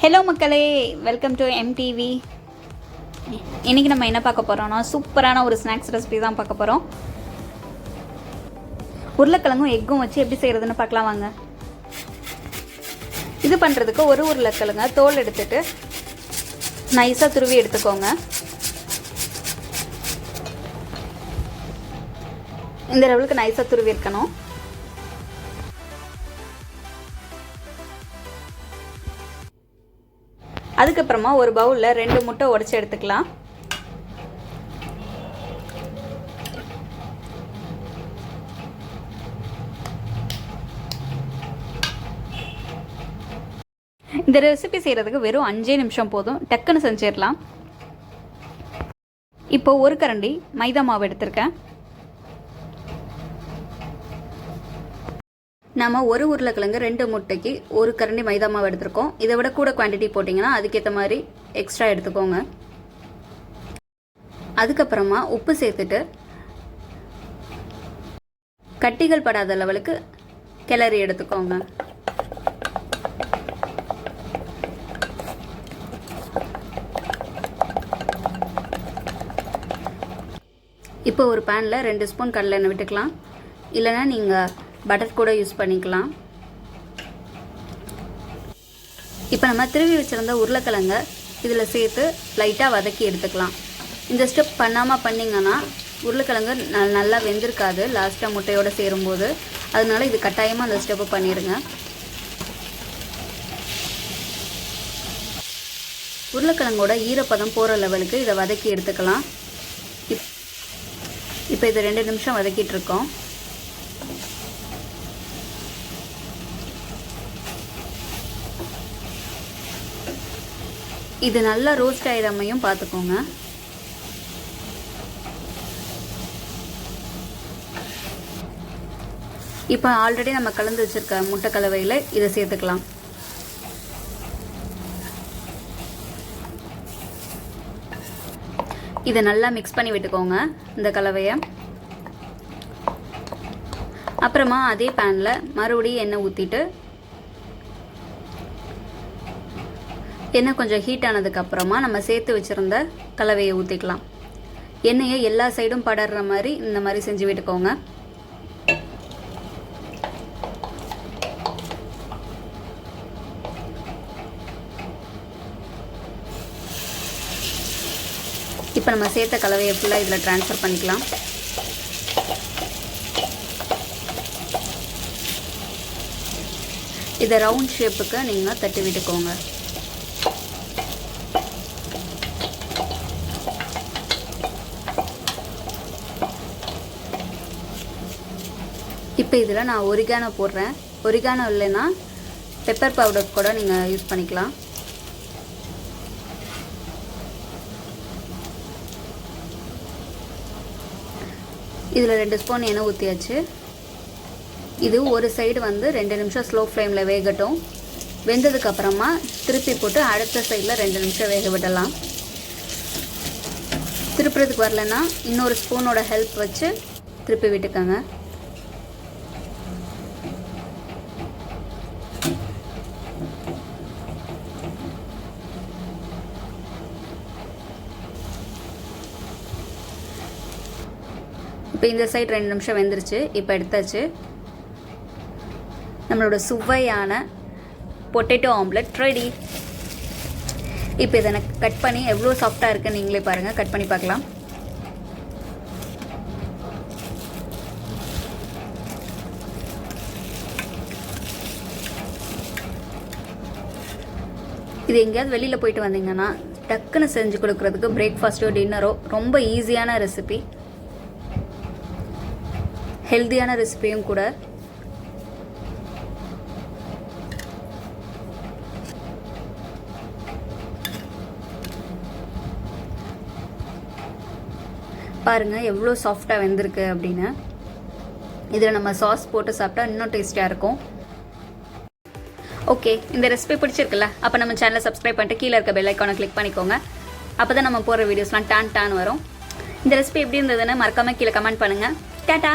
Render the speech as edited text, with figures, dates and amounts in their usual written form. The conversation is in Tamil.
ஹலோ மக்களே, வெல்கம் டு எம்டிவி. இன்றைக்கி நம்ம என்ன பார்க்க போகிறோம்னா சூப்பரான ஒரு ஸ்நாக்ஸ் ரெசிபி தான் பார்க்க போகிறோம். உருளைக்கிழங்கும் எக்கும் வச்சு எப்படி செய்கிறதுன்னு பார்க்கலாம் வாங்க. இது பண்ணுறதுக்கு ஒரு உருளைக்கிழங்க தோல் எடுத்துட்டு நைஸாக துருவி எடுத்துக்கோங்க. இந்த லெவலுக்கு நைஸாக துருவி இருக்கணும். அதுக்கப்புறமா ஒரு பவுலில் 2 முட்டை உடைச்சி எடுத்துக்கலாம். இந்த ரெசிபி செய்கிறதுக்கு வெறும் 5 நிமிஷம் போதும், டக்குன்னு செஞ்சிடலாம். இப்போ ஒரு கரண்டி மைதா மாவு எடுத்திருக்கேன். நம்ம ஒரு உருளைக்கிழங்கு 2 முட்டைக்கு ஒரு கரண்டி மைதா மாவு எடுத்துருக்கோம். இதை விட கூட குவான்டிட்டி போட்டிங்கன்னா அதுக்கேற்ற மாதிரி எக்ஸ்ட்ரா எடுத்துக்கோங்க. அதுக்கப்புறமா உப்பு சேர்த்துட்டு கட்டிகள் படாத லெவலுக்கு கிளறி எடுத்துக்கோங்க. இப்போ ஒரு பேனில் 2 ஸ்பூன் கடலை எண்ணெய் விட்டுக்கலாம். இல்லைன்னா நீங்கள் பட்டர் கூட யூஸ் பண்ணிக்கலாம். இப்போ நம்ம திருவி வச்சுருந்த உருளைக்கிழங்க இதில் சேர்த்து லைட்டாக வதக்கி எடுத்துக்கலாம். இந்த ஸ்டெப் பண்ணாமல் பண்ணிங்கன்னா உருளைக்கிழங்கு நல்லா வெந்திருக்காது லாஸ்ட்டாக முட்டையோடு சேரும்போது. அதனால இது கட்டாயமாக அந்த ஸ்டெப்பு பண்ணிடுங்க. உருளைக்கிழங்கோட ஈரப்பதம் போகிற லெவலுக்கு இதை வதக்கி எடுத்துக்கலாம். இப்போ இது 2 நிமிஷம் வதக்கிட்டு இருக்கோம். இது நல்லா ரோஸ்ட் ஆயிடாமையும் பார்த்துக்கோங்க. இப்போ ஆல்ரெடி நம்ம கலந்து வச்சிருக்க முட்டை கலவையில் இதை சேர்த்துக்கலாம். இதை நல்லா மிக்ஸ் பண்ணி விட்டுக்கோங்க இந்த கலவையை. அப்புறமா அதே பேனில் மறுபடியும் எண்ணெய் ஊற்றிட்டு எண்ணெய் கொஞ்சம் ஹீட் ஆனதுக்கப்புறமா நம்ம சேர்த்து வச்சுருந்த கலவையை ஊற்றிக்கலாம். எண்ணெயை எல்லா சைடும் படர்ற மாதிரி இந்த மாதிரி செஞ்சு விட்டுக்கோங்க. இப்போ நம்ம சேர்த்த கலவையை ஃபுல்லாக இதில் ட்ரான்ஸ்ஃபர் பண்ணிக்கலாம். இதை ரவுண்ட் ஷேப்புக்கு நீங்கள் தட்டி விட்டுக்கோங்க. இப்போ இதில் நான் ஒரிகானோ போடுறேன். ஒரிகானோ இல்லைன்னா பெப்பர் பவுடர் கூட நீங்கள் யூஸ் பண்ணிக்கலாம். இதில் 2 ஸ்பூன் எண்ணெய் ஊற்றியாச்சு. இது ஒரு சைடு 2 நிமிஷம் ஸ்லோ ஃப்ளேமில் வேகட்டும். வெந்ததுக்கப்புறமா திருப்பி போட்டு அடுத்த சைடில் 2 நிமிஷம் வேக விடலாம். திருப்புறதுக்கு வரலன்னா இன்னொரு ஸ்பூனோட ஹெல்ப் வச்சு திருப்பி விட்டுக்கோங்க. இப்போ இந்த சைடு 2 நிமிஷம் வெந்துருச்சு. இப்போ எடுத்தாச்சு. நம்மளோட சுவையான பொட்டேட்டோ ஆம்லெட் ரெடி. இப்போ இதை எனக்கு கட் பண்ணி எவ்வளோ சாஃப்டாக இருக்குன்னு நீங்களே பாருங்கள். கட் பண்ணி பார்க்கலாம். இது எங்கேயாவது வெளியில் போயிட்டு வந்தீங்கன்னா டக்குன்னு செஞ்சு கொடுக்குறதுக்கு பிரேக்ஃபாஸ்ட்டோ டின்னரோ ரொம்ப ஈஸியான ரெசிபி, ஹெல்தியான ரெசிபியும் கூட. பாருங்கள் எவ்வளோ சாஃப்டாக வெந்திருக்கு அப்படின்னு. இதில் நம்ம சாஸ் போட்டு சாப்பிட்டா இன்னும் டேஸ்டியாக இருக்கும். ஓகே, இந்த ரெசிபி பிடிச்சிருக்குல்ல? அப்போ நம்ம சேனலை சப்ஸ்கிரைப் பண்ணிட்டு கீழே இருக்க பெல் ஐக்கானை கிளிக் பண்ணிக்கோங்க. அப்போ தான் நம்ம போகிற வீடியோஸ்லாம் டான் வரும். இந்த ரெசிபி எப்படி இருந்ததுன்னு மறக்காமல் கீழே கமெண்ட் பண்ணுங்கள். டாடா.